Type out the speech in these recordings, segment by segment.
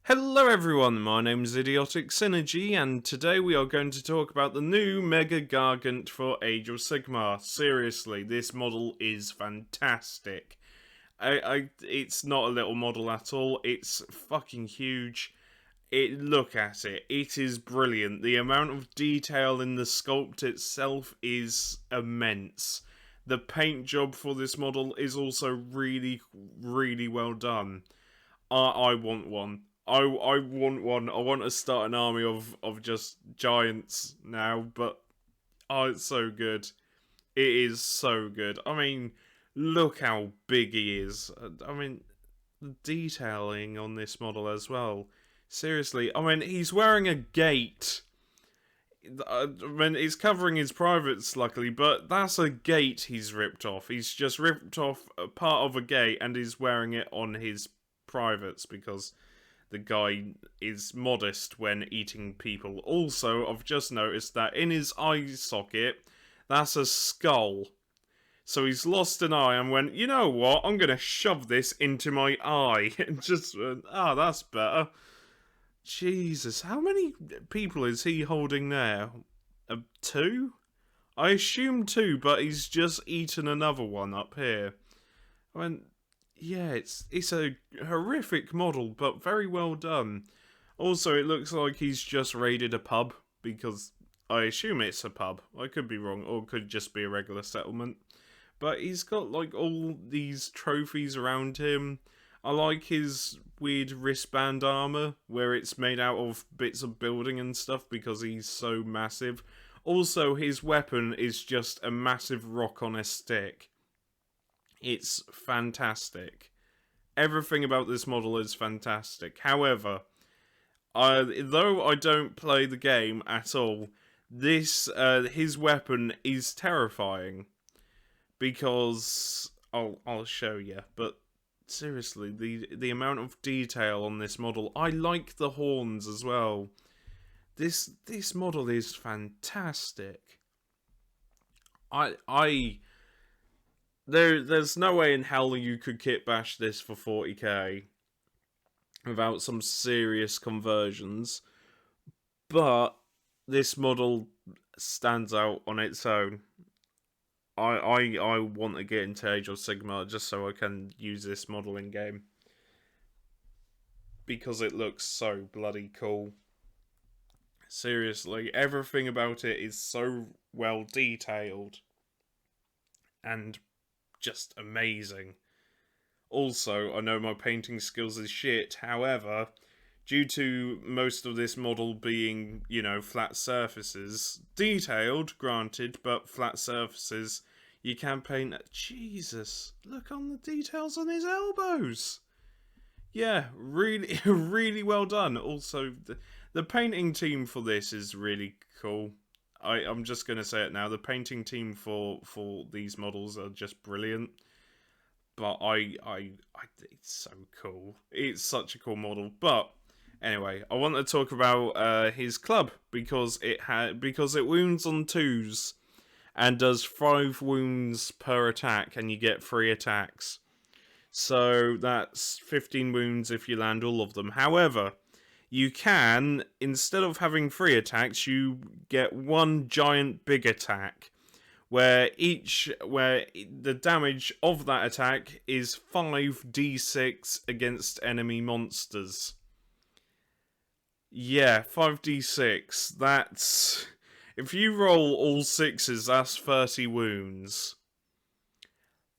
Hello everyone, my name is Idiotic Synergy, and today we are going to talk about the new Mega-Gargant for Age of Sigmar. Seriously, this model is fantastic. It's not a little model at all, it's fucking huge. Look at it, it is brilliant. The amount of detail in the sculpt itself is immense. The paint job for this model is also really, really well done. I want one. I want one. I want to start an army of just giants now, but it's so good. It is so good. I mean, look how big he is. I mean, the detailing on this model as well. Seriously, I mean, he's wearing a gate. I mean, he's covering his privates, luckily, but that's a gate he's ripped off. He's just ripped off a part of a gate and is wearing it on his privates because the guy is modest when eating people. Also, I've just noticed that in his eye socket, that's a skull. So he's lost an eye and went, you know what, I'm going to shove this into my eye. And just, that's better. Jesus, how many people is he holding there? Two? I assume two, but he's just eaten another one up here. I mean, yeah, it's a horrific model, but very well done. Also, it looks like he's just raided a pub, because I assume it's a pub. I could be wrong, or it could just be a regular settlement. But he's got, like, all these trophies around him. I like his weird wristband armor, where it's made out of bits of building and stuff, because he's so massive. Also, his weapon is just a massive rock on a stick. It's fantastic. Everything about this model is fantastic. However, though I don't play the game at all, his weapon is terrifying because I'll show you. But seriously, the amount of detail on this model, I like the horns as well. This model is fantastic. There's no way in hell you could kit bash this for 40k without some serious conversions, but this model stands out on its own. I want to get into Age of Sigmar just so I can use this model in game, because it looks so bloody cool. Seriously, everything about it is so well detailed and just amazing. Also, I know my painting skills is shit, however, due to most of this model being, flat surfaces, detailed, granted, but flat surfaces, you can paint... Jesus, look on the details on his elbows! Yeah, really, really well done. Also, the painting team for this is really cool. I'm just going to say it now. The painting team for these models are just brilliant. But it's so cool. It's such a cool model. But anyway, I want to talk about his club because it wounds on 2s and does 5 wounds per attack, and you get 3 attacks. So that's 15 wounds if you land all of them. However, you can, instead of having 3 attacks, you get 1 giant big attack, where the damage of that attack is 5d6 against enemy monsters. Yeah, 5d6. That's... If you roll all 6s, that's 30 wounds.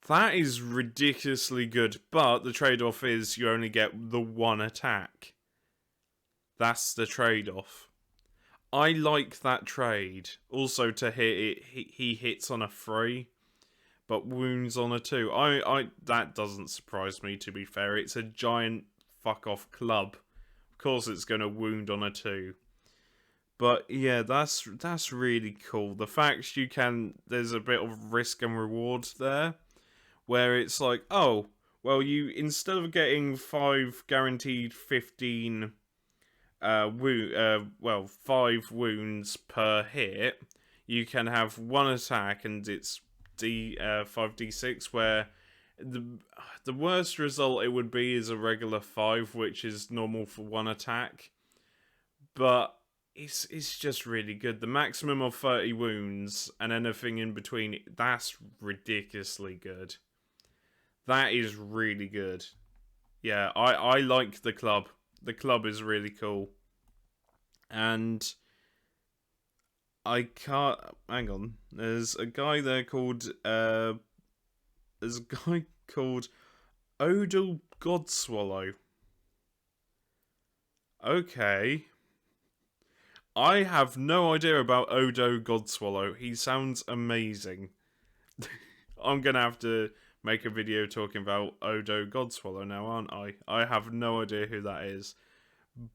That is ridiculously good, but the trade-off is you only get the 1 attack. That's the trade-off. I like that trade. Also, to hit it, he hits on a 3, but wounds on a 2. That doesn't surprise me, to be fair. It's a giant fuck-off club. Of course it's going to wound on a 2. But yeah, that's really cool. The fact there's a bit of risk and reward there, where it's like, oh, well, you, instead of getting 5 guaranteed 15... 5 wounds per hit, you can have 1 attack and it's 5d6, where The, the worst result it would be is a regular 5, which is normal for 1 attack. But it's just really good. The maximum of 30 wounds and anything in between, that's ridiculously good. That is really good. Yeah, I like the club. The club is really cool. And I can't... Hang on. There's a guy there called... there's a guy called Odal Godswallow. Okay. I have no idea about Odo Godswallow. He sounds amazing. I'm gonna have to make a video talking about Odo Godswallow now, aren't I? I have no idea who that is.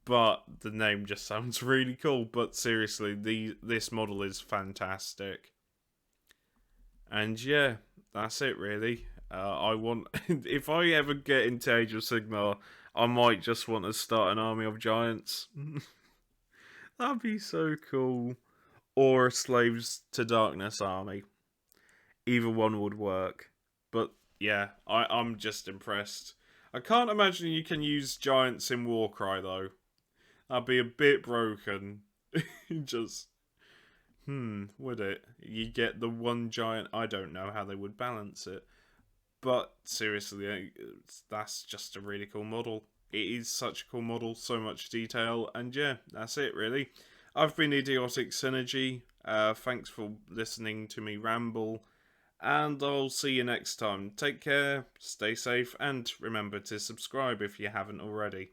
But the name just sounds really cool. But seriously, this model is fantastic. And yeah, that's it really. I want... if I ever get into Age of Sigmar, I might just want to start an army of giants. That'd be so cool. Or a Slaves to Darkness army. Either one would work. But yeah, I'm just impressed. I can't imagine you can use giants in Warcry though. That'd be a bit broken. Just... would it? You get the one giant... I don't know how they would balance it. But seriously, that's just a really cool model. It is such a cool model, so much detail, and yeah, that's it really. I've been Idiotic Synergy. Thanks for listening to me ramble, and I'll see you next time. Take care, stay safe, and remember to subscribe if you haven't already.